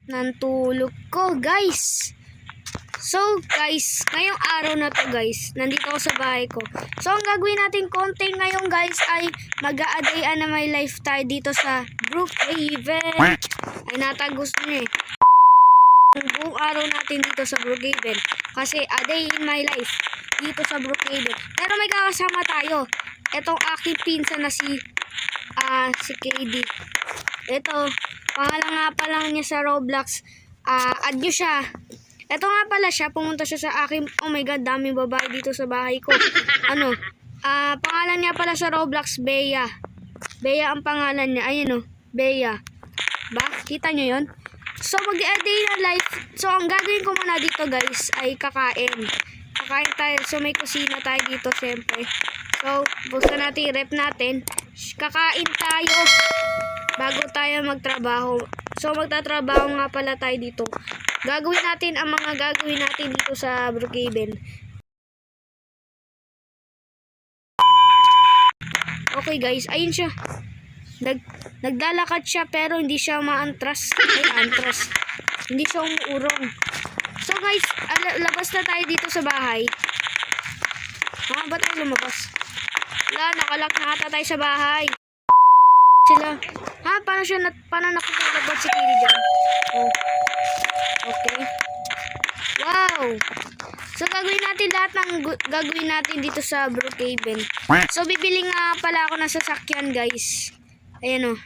ng tulog ko, guys. So, guys, ngayong araw na to, guys, nandito ako sa bahay ko. So, ang gagawin natin konti ngayon, guys, ay mag-a-day na my life tayo dito sa Brookhaven. Ay, natagos niya eh. Ang buong araw natin dito sa Brookhaven. Kasi, a day in my life dito sa Brookhaven. Pero may kakasama tayo. Itong aking pinsan na si KD. Ito, pangalan nga pa lang niya sa Roblox. Add nyo siya. Ito nga pala siya, pumunta siya sa akin. Oh my god, daming babae dito sa bahay ko. Pangalan niya pala sa Roblox, Bea. Bea ang pangalan niya. Ayun oh, Bea. Ba? Kita nyo yun? So, mag-a-day na life. So, ang gagawin ko muna dito, guys, ay kakain. Kakain tayo. So, may kusina tayo dito, syempre. So, buksan natin, rep natin. Kakain tayo bago tayo magtrabaho. So, magtatrabaho nga pala tayo dito. Gagawin natin ang mga gagawin natin dito sa Brookhaven. Okay guys, ayun siya. Naglalakad siya pero hindi siya maantras. Antras. Hindi siya umuurong. So guys, labas na tayo dito sa bahay. Ba't tayo lumabas? Wala, nakalak na ata tayo sa bahay. Sila. Paano nakalabas si Kiri dyan? Oh. Okay. Wow! So, gagawin natin lahat ng gagawin natin dito sa Brookhaven. So, bibili nga pala ako ng sasakyan, guys. Ayan o.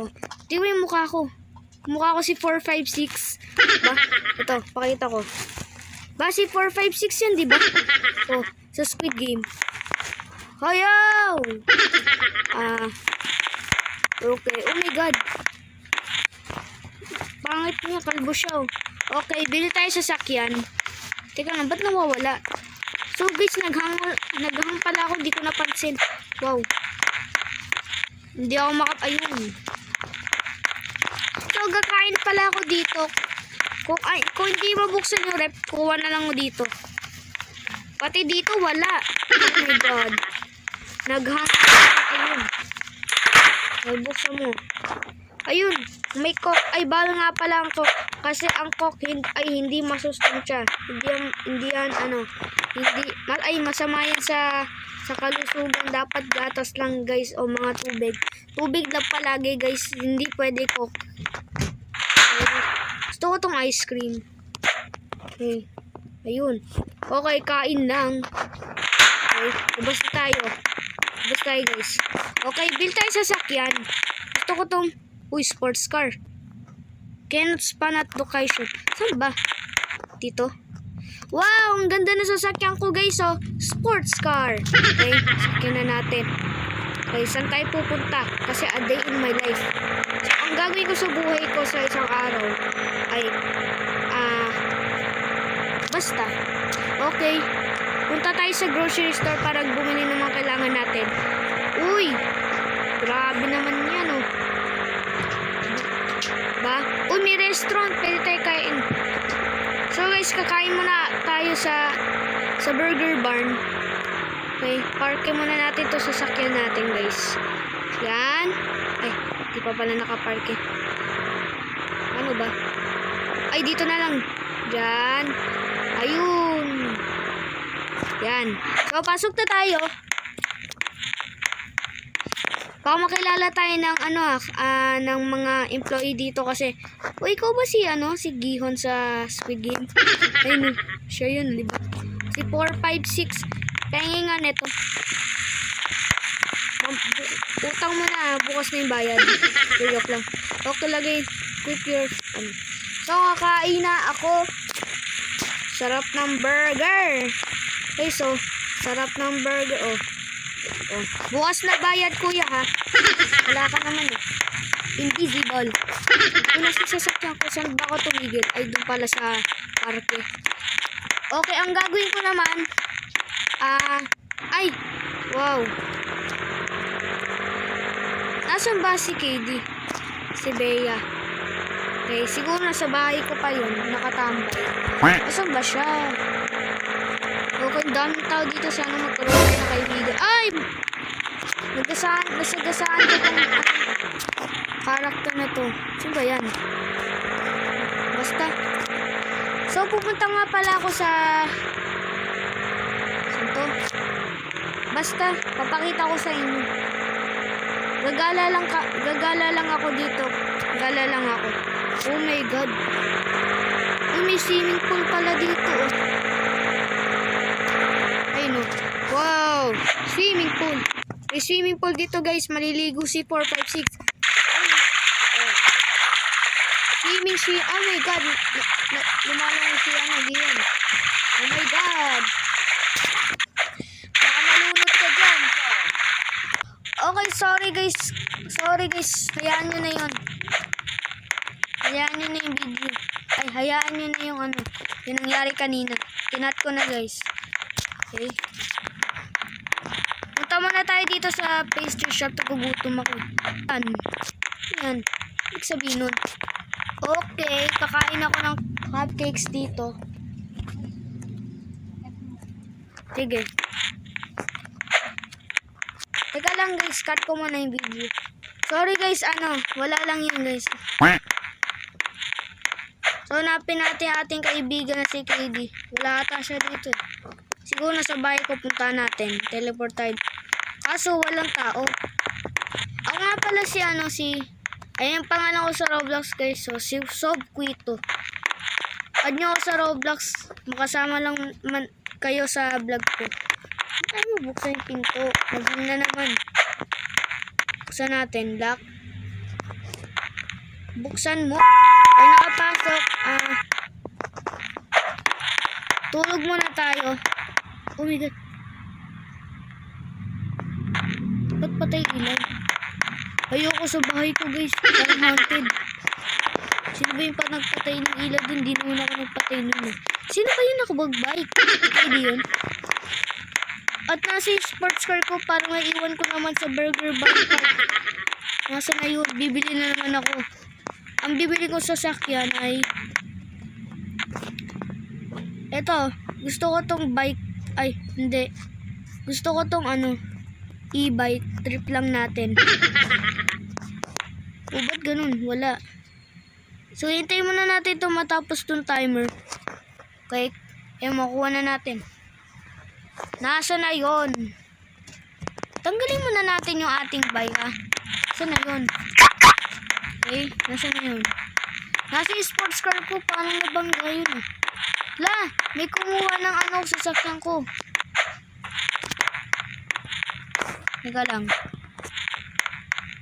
Oh. Tingnan yung mukha ko. Mukha ko si 456. Ba? Ito, pakita ko. Ba, si 456 yan, di ba? Oh, sa Squid Game. Hayaw! Okay. Oh my god. Pangit niya, kalbo siya. Okay, bili tayo sa sakyan. Teka lang, ba't nawawala? So guys, naghang pala ako, di ko napansin. Wow. Hindi ako ayun. So, gakain pala ako dito. Kung hindi mabuksan yung rep, kuha na lang mo dito. Pati dito, wala. Oh my god. Naghang ayun. Ay, buksan mo. Ayun, may coke. Ay, bawal nga pala ang coke. Kasi ang coke ay hindi masustansya. Hindi masama yan sa kalusugan. Dapat gatas lang, guys, o mga tubig. Tubig lang palagi, guys. Hindi pwede coke. Gusto ko tong ice cream. Okay. Ayun. Okay, kain lang. Okay, labas na tayo. Labas tayo, guys. Okay, build tayo sa sakyan. Gusto ko tong sports car. Cannot span at location. Saan ba? Dito. Wow! Ang ganda na sasakyan ko, guys. Oh, sports car. Okay, sakyan na natin. Okay, saan tayo pupunta? Kasi a day in my life. So, ang gagawin ko sa buhay ko sa isang araw ay basta. Okay. Punta tayo sa grocery store para bumili ng mga kailangan natin. Uy! Grabe naman yan, oh. Ba? Uy, may restaurant. Pwede tayo kain. So, guys, kakain muna tayo sa burger barn. Okay, parke muna natin to sa sakyan natin, guys. Yan. Ay, di pa pala nakaparke. Ano ba? Ay, dito na lang. Diyan. Ayun. Yan. So, pasok na tayo. Baka makilala tayo ng ng mga employee dito kasi, ikaw ba si Gihon sa Squid Game? Ayun, siya yun, di ba? Si 456. Pengi nga neto. Utang mo na, bukas na yung bayad. Joke lang. Okay, lagay. Quick your So, kakain na ako. Sarap ng burger. Okay, so, sarap ng burger. Oh. Bukas na bayad, kuya, ha? Wala ka naman, eh. Invisible. Kung nasa sasakyan ko, saan ba ako tumigil? Ay, doon pala sa parke. Okay, ang gagawin ko naman, ay, wow. Nasaan ba si KD? Si Bea. Okay, siguro nasa bahay ko pa yun, nakatambay. Nasaan ba siya? Okay, daming tao dito. Sana magkaroon kayo ng kaibigan. Ay! Nasagasaan ko itong character na to. Sino ba yan? So, pupunta nga pala ako sa... Saan to? Basta, papakita ko sa inyo. Gagala lang ako dito. Gagala lang ako. Oh my God. Oh, may swimming pool pala dito. Oh. Ayun oh. Wow! Swimming pool. May swimming pool dito guys. Maliligo si 456. Swimming. Oh my God. Lumalang si Gian. Oh my God. Baka malunod ka dyan. Okay, sorry guys. Hayaan nyo na yun. Hayaan nyo na yung video. Ay, hayaan nyo na yung ano. Yung nangyari kanina. Kinat ko na guys. Okay. Punta muna tayo dito sa pastry shop. Nagugutom ako. Yan. Ibig sabihin nun. Okay, kakain ako ng hotcakes dito. Sige. Teka lang guys, cut ko muna yung video. Sorry guys, wala lang yun guys. So, hanapin natin ating kaibigan na si KD. Wala ata siya dito. Siguro nasa bahay ko, punta natin. Teleport tayo. Kaso, walang tao. Ako nga pala si ayun yung pangalan ko sa Roblox guys. So, si Sobquito. Add nyo ako sa Roblox. Makasama lang kayo sa vlog ko. Ay mo, buksan yung pinto. Mag-in na naman. Buksan natin. Lock. Buksan mo. Ay nakapasok. Tulog muna tayo. Oh my God. Ba't patay ilaw? Ayoko sa bahay ko guys. Parang haunted. Sino ba yung nagpatay ng ilaw dun? Di naman ako nagpatay nun. Sino ba yung nakabagbike? Hindi yun. At nasa yung sports car ko, parang naiwan ko naman sa Burger Bar. Nasa na yun, bibili na naman ako. Ang bibili ko sa sasakyan ay eto, gusto ko tong bike. Ay, hindi. Gusto ko tong e-bike. Trip lang natin. O, ba't ganun? Wala. So, hintayin muna natin ito matapos tong timer. Okay? Makuha na natin. Nasa na yon? Tanggalin muna natin yung ating bike, ha? Nasa na yon? Okay, nasa na yun? Nasa yung sports car ko, paano nabangga yun, eh? La, may kumuha ng sa sasakyan ko. Teka lang.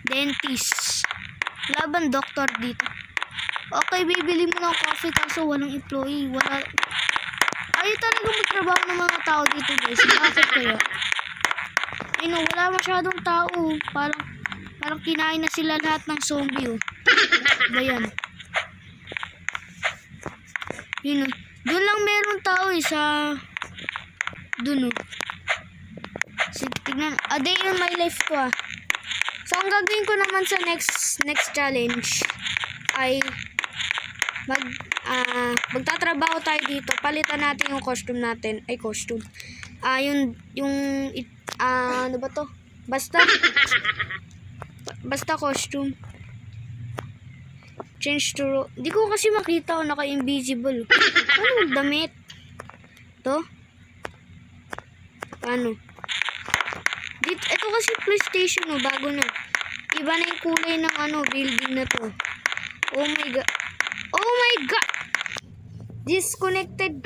Dentist. Wala bang doktor dito? Okay, bibili mo ng coffee kaso walang employee. Ayaw talaga magtrabaho ng mga tao dito guys. Bakit kaya? Wala masyadong tao. Parang kinain na sila lahat ng zombie. Ba yan? Doon lang meron tao sa... Doon Sige, tignan. A day in my life ko So, ang gagawin ko naman sa next challenge ay magtatrabaho tayo dito. Palitan natin yung costume natin. Ay, costume. Ano ba to? Basta costume. Change to Di ko kasi makita naka-invisible. Paano magdamit? To? Paano? Ito kasi PlayStation bago na. Iba na yung kulay ng building na to. Oh my God. Oh my God! Disconnected.